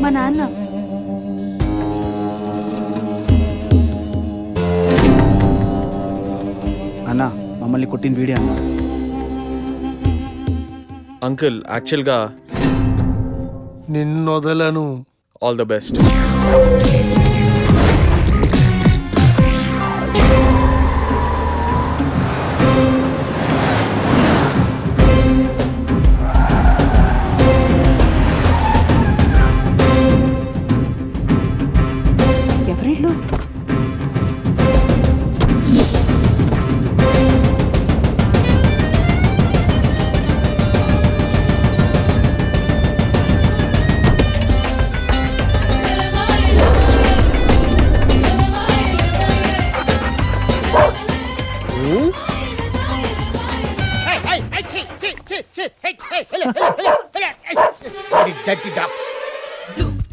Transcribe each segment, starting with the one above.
మా నాన్న అన్నా మమ్మల్ని కొట్టిన వీడియో అన్నా. అంకుల్ యాక్చువల్గా నిన్నొదలను. All the best. ఎవరిళ్ళు?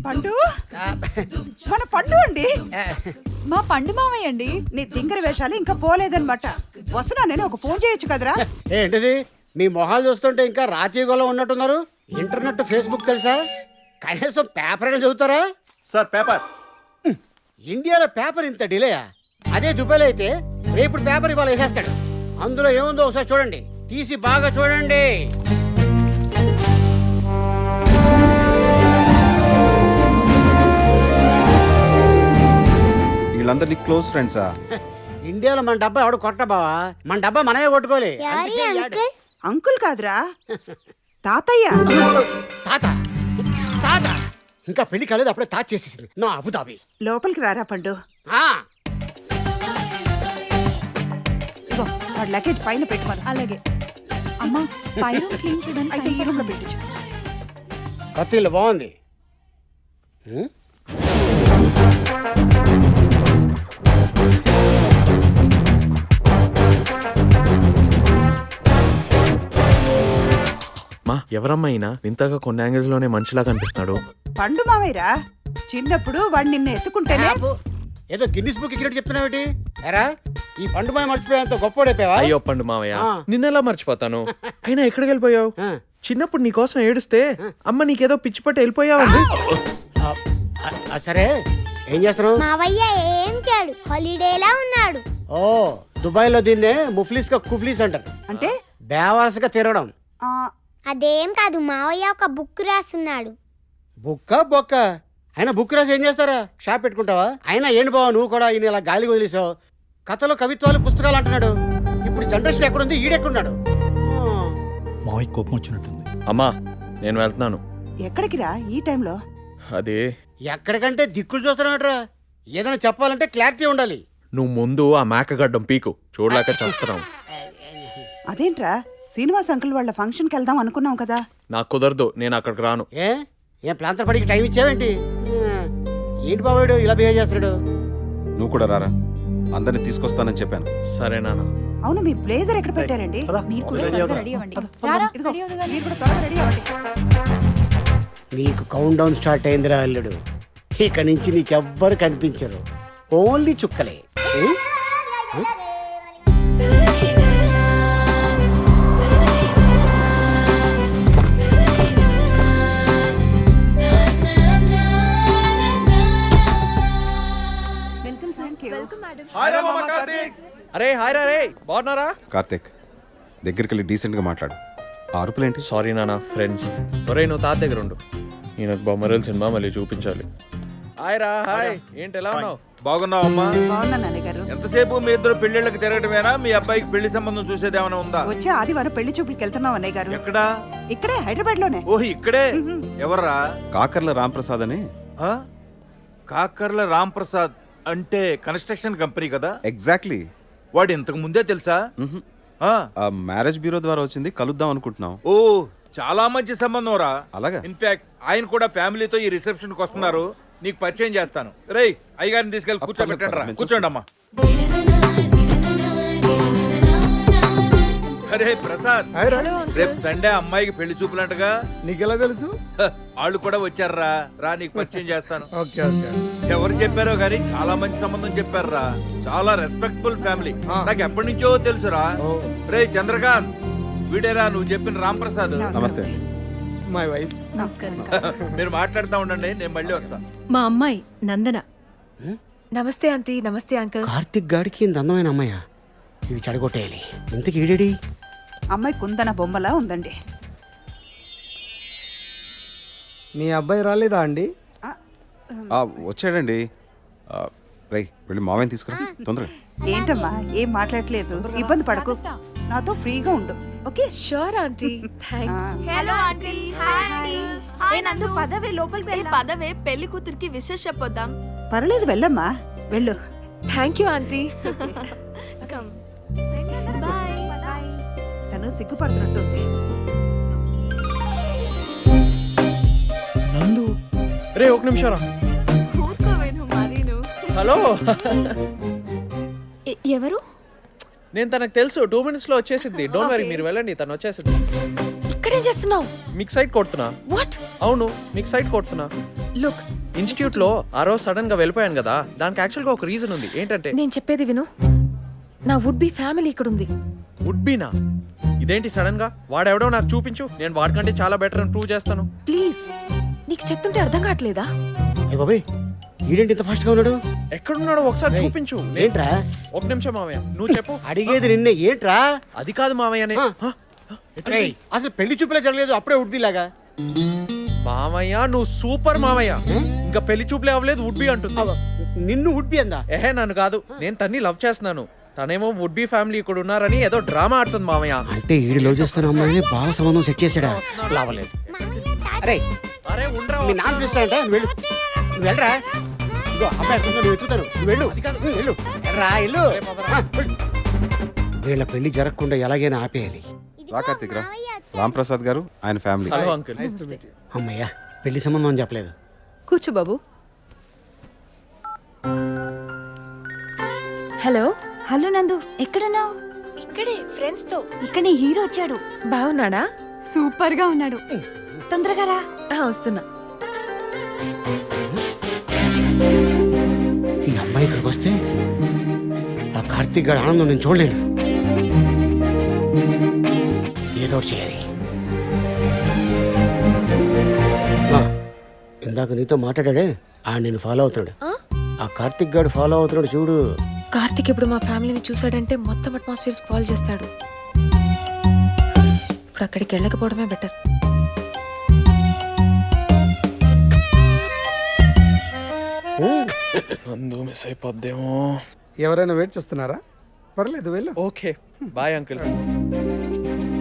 పండు, మన పండు అండి. మా పండు మావయ్య అండి. నీ దింగర వేషాలు ఇంకా పోలేదన్నమాట. వస్తున్నా నేను ఒక ఫోన్ చేయొచ్చు కదరా. ఏంటిది మీ మొహాలు చూస్తుంటే ఇంకా రాతీగోళం ఉన్నట్టున్నారు. ఇంటర్నెట్ ఫేస్బుక్ తెలుసా? కనీసం పేపర్ అయినా చదువుతారా? Sir paper. ఇండియాలో పేపర్ ఇంత డిలేయా? అదే దుబాయ్లో అయితే రేపు పేపర్ ఇవాళ వేసేస్తాడు. అందులో ఏముందో ఒకసారి చూడండి, తీసి బాగా చూడండి. వీళ్ళందరినీ క్లోజ్ ఫ్రెండ్సా? ఇండియాలో మన డబ్బా ఎవడు కొట్ట బావా, మన డబ్బా మనమే కొట్టుకోవాలి. అంకుల్ కాదురా, తాతయ్య. తాత తాత ఇంకా పెళ్లి కాలేదు, అప్పుడే తాత చేసేసింది నా అబుదాబి. లోపలికి రారా పండు. ఇగో వాడి లగేజ్ పైన పెట్టుకోను. అలాగే అమ్మా, పై రూమ్ క్లీన్ చేయడానికి అయితే ఈ రూమ్ లో పెట్టించు. కత్తిళ్ళు బాగుంది. మా ఎవరమ్మా అయినా వింతగా కొన్ని యాంగిల్స్ లోనే మనిషిలా కనిపిస్తున్నాడు. పండు మావయ్యరా, చిన్నప్పుడు వాడు నిన్ను ఎత్తుకుంటేనే. ఏదో గిన్నిస్ బుక్ ఎక్కినట్టు చెప్తున్నావేటి? ఎరా ఈ పండు మాయ మర్చిపోయేంత గొప్పోడైపోయావా? అయ్యో పండు మావయ్య, నిన్నెలా మర్చిపోతాను? అయినా ఎక్కడికి వెళ్ళిపోయావు? చిన్నప్పుడు నీకోసం ఏడుస్తే అమ్మ నీకేదో పిచ్చి పట్టి వెళ్ళిపోయావు. సరే ఏం చేస్తారు? మావయ్య ఏం చేయడు, హాలిడేలా ఉన్నాడు. ఓ దుబాయ్ లో దీన్నే ముఫ్లీస్ కా కుఫ్లీస్ అంటారు. అంటే బేవరసగా తిరగడం. అదేం కాదు, మావయ్య ఒక బుక్ రాస్తున్నాడు. బుక్క బొక్క అయినా బుక్ రాసి ఏం చేస్తారా? షాప్ పెట్టుకుంటావా? అయినా ఏంటి బావా నువ్వు కూడా ఈయన ఇలా గాలికి వదిలేసావు. కథలు కవిత్వాలు పుస్తకాలు అంటున్నాడు. ఇప్పుడు జనరేషన్ ఎక్కడుంది, ఈడెక్కడున్నాడు? మావయ్య కోపం వచ్చినట్టుంది. అమ్మా నేను వెళ్తున్నాను. ఎక్కడికి రా ఈ టైంలో? అదే ఎక్కడికంటే దిక్కులు చూస్తున్నాడురా. ఏదైనా చెప్పాలంటే క్లారిటీ ఉండాలి. నువ్వు ముందు ఆ మేకగడ్డం పీకు, చూడలేక చేస్తున్నావు. అదేంట్రా, శ్రీనివాస్ అంకుల్ వాళ్ళ ఫంక్షన్కి వెళ్దాం అనుకున్నాం కదా. నాకు కుదరదు, నేను అక్కడికి రాను. ఏం ప్లాంతర్ పడికి టైం ఇచ్చావేంటి? ఏంటి బాబాడు ఇలా బిహేవ్ చేస్తున్నాడు? నువ్వు కూడా రారా, అందరిని తీసుకొస్తానని చెప్పాను. సరే నాన్న. అవును, మీ బ్లేజర్ ఎక్కడ పెట్టారండి? మీరు కూడా త్వరగా రెడీ అవ్వండి. రారా, ఇదిగో, రెడీ అవుదుగా. మీరు కూడా త్వరగా రెడీ అవ్వండి. నీకు కౌంట్ డౌన్ స్టార్ట్ అయిందిరా అల్లుడు. ఇక నుంచి నీకెవ్వరు కనిపించరు, ఓన్లీ చుక్కలే. అరే హాయ్ రా రే, బాగున్నారా? కార్తిక్ దగ్గరికి వెళ్ళి డీసెంట్ గా మాట్లాడు. ఆ అరుపులేంటి? సారీ నాన్న, ఫ్రెండ్స్. ఒరే నువ్వు తాత దగ్గర ఉండు, నేను బొమ్మరల్ సినిమా మళ్ళీ చూపించాలి. హాయ్ రా హాయ్, ఏంటి ఎలా ఉన్నావు? బాగున్నావమ్మా? బాగున్నా నాన్నగారు. ఎంతసేపు మీ ఇద్దరు పెళ్లిళ్ళకి తిరగటమేనా? మీ అబ్బాయికి పెళ్లి సంబంధం చూసేదేమైనా ఉందా? వచ్చే ఆదివారం పెళ్లి చూపులకి వెళ్తున్నాం అన్నయ్య గారు. ఎక్కడా? ఇక్కడే హైదరాబాద్ లోనే. ఓహ్ ఇక్కడే. ఎవర్రా? కాకర్ల రాంప్రసాద్ అని. కాకర్ల రాంప్రసాద్ అంటే కన్స్ట్రక్షన్ కంపెనీ కదా? ఎగ్జాక్ట్లీ. వాడు ఇంతకు ముందే తెలుసా? ఆ మ్యారేజ్ బ్యూరో ద్వారా వచ్చింది, కలుద్దాం అనుకుంటున్నాం. ఓ చాలా మంచి సంబంధం రా. అలాగా? ఇన్ఫాక్ట్ ఆయన కూడా ఫ్యామిలీతో ఈ రిసెప్షన్ కి వస్తున్నారు. నీకు పరిచయం చేస్తాను. రేయ్ అయ్యగారిని తీసుకెళ్ళి కూర్చోబెట్టండి రా. కూర్చోండి అమ్మా. అరే ప్రసాద్, రేపు సండే అమ్మాయికి పెళ్లి చూపులంటగా. నీకెలా తెలుసు? వాళ్ళు కూడా వచ్చారా? రా నీకు పరిచయం చేస్తాను. Okay okay. ఎవరు చెప్పారో గానీ చాలా మంచి సంబంధం చెప్పారా. చాలా రెస్పెక్టబుల్ ఫ్యామిలీ. నాకు ఎప్పటి నుంచో తెలుసురా. రే చంద్రకాంత్, వీడేరా నువ్వు చెప్పిన రామ్ ప్రసాద్. నమస్తే. My wife. మీరు మాట్లాడుతూ ఉండండి, నేను మళ్ళీ వస్తాను. మా అమ్మాయి నందన. నమస్తే ఆంటీ. నమస్తే అంకుల్. కార్తిక్ గాడికి ఇంత అందమైన అమ్మాయ, ఇది చెడగొట్టేయాలి. ఇంతకి ఏడేడి? అమ్మాయి కుందన బొమ్మలా ఉందండి. మీ అబ్బాయి రాలేదా అండి? వచ్చాడండి. రై వెళ్ళి మావయ్యని తీసుకురా తొందరగా. ఏంటమ్మా ఏం మాట్లాడలేదు, ఇబ్బంది పడకు, నాతో ఫ్రీగా ఉండు. Okay sure aunty. Thanks. Hello aunty. Hi నందు, పదవే లోపలికి వెళ్ళి పదవే, పెళ్లి కూతురికి విషెస్ చెప్పొద్దాం. పర్లేదు, వెళ్ళమ్మా వెళ్ళు. Thank you aunty. తను సిగ్గుపడుతున్నట్టుంది. నందు, రే ఒక నిమిషం రా. హలో. ఎవరు? నేను తనకు తెలుసు, 2 minutes లో వచ్చేసింది. డోంట్ వరీ, మీరు వెళ్ళండి, తను వచ్చేసింది. ఇక్కడేం చేస్తున్నావు? మీకు సైట్ కొడుతున్నా. వాట్? అవును, మీకు సైట్ కొడుతున్నా. లుక్, ఇన్స్టిట్యూట్ లో ఆ రోజు సడన్ గా వెళ్ళిపోయాను కదా, దానికి యాక్చువల్ గా ఒక రీజన్ ఉంది. ఏంటంటే నేను చెప్పేది విను. నా వుడ్ బి ఫ్యామిలీ ఇక్కడ ఉంది. వుడ్ బీనా? ఇదేంటి సడన్ గా? వాడెవడో నాకు చూపించు, నేను వాడికంటే చాలా బెటర్ అని ప్రూవ్ చేస్తాను. ప్లీజ్, నీకు చెప్తుంటే అర్థం కావట్లేదా? ఏ బాబాయ్, ఈడేంటి ఇంత ఫాస్ట్ గా ఉన్నాడు? ఎక్కడున్నాడో ఒకసారి చూపించు. ఏంట్రా? ఒక నిమిషం మామయ్య, నువ్వు చెప్పు. అడిగేది నిన్నే. ఏంట్రా? అది కాదు మామయ్య. రేయ్, అసలు పెళ్లి చూపులే జరగలేదు, అప్పుడే ఉడ్బీలాగా. మామయ్య నువ్వు సూపర్ మామయ్య. ఇంకా పెళ్లి చూపులే అవ్వలేదు, వుడ్ బి అంటుంది. నిన్ను ఉడ్బీ అందా? ఏహే నన్ను కాదు, నేను తన్ని లవ్ చేస్తున్నాను. తనేమో వుడ్ బి ఫ్యామిలీ ఇక్కడ ఉన్నారని ఏదో డ్రామా ఆడుతుంది మామయ్య. అంటే ఈడు లవ్ చేస్తున్న అమ్మాయిని బాగా సంబంధం సెట్ చేసాడా? లావలేదు. అరే అరే ఉండరా, మీ నాన్న పిలుస్తాడంట, నువ్వు వెళ్ళు. నువ్వు వెళ్ళరా. ఇదిగో అబ్బాయి ఎక్కడుందో నువ్వు ఎత్తుతాను, నువ్వు వెళ్ళు. వెళ్ళు రా, వెళ్ళు. వీళ్ళ పెళ్లి జరగకుండా ఎలాగైనా ఆపేయాలి. రా కార్తీక్ రా. రామ్ ప్రసాద్ గారు, ఆయన ఫ్యామిలీ. Hello uncle. అమ్మయ్యా, పెళ్లి సంబంధం అని చెప్పలేదు. కూర్చో బాబు. హలో. హలో నందు, ఎక్కడున్నావు? ఇక్కడే ఫ్రెండ్స్ తో. ఇక్కడ నీ హీరో వచ్చాడు. బాగున్నాడా? సూపర్ గా ఉన్నాడు. తొందరగా రా. వస్తున్నా. ఈ అమ్మాయి ఇక్కడికి వస్తే ఆ కార్తీక్ గారి ఆనందం నేను చూడలేను. ఏదో ఒకటి చేయాలి. ఇందాక నీతో మాట్లాడాడే, ఆ నేను ఫాలో అవుతున్నాడు. ఆ కార్తీక్ గారు ఫాలో అవుతున్నాడు చూడు. కార్తిక్ ఇప్పుడు మా ఫ్యామిలీని చూసాడంటే మొత్తం అట్మాస్ఫియర్ స్పాయిల్ చేస్తాడు. ఇప్పుడు అక్కడికి వెళ్ళకపోవడమే బెటర్. నందు మిస్ అయిపోద్దేమో. ఎవరైనా వెయిట్ చేస్తున్నారా? పర్లేదు, వెళ్ళు. Okay bye uncle.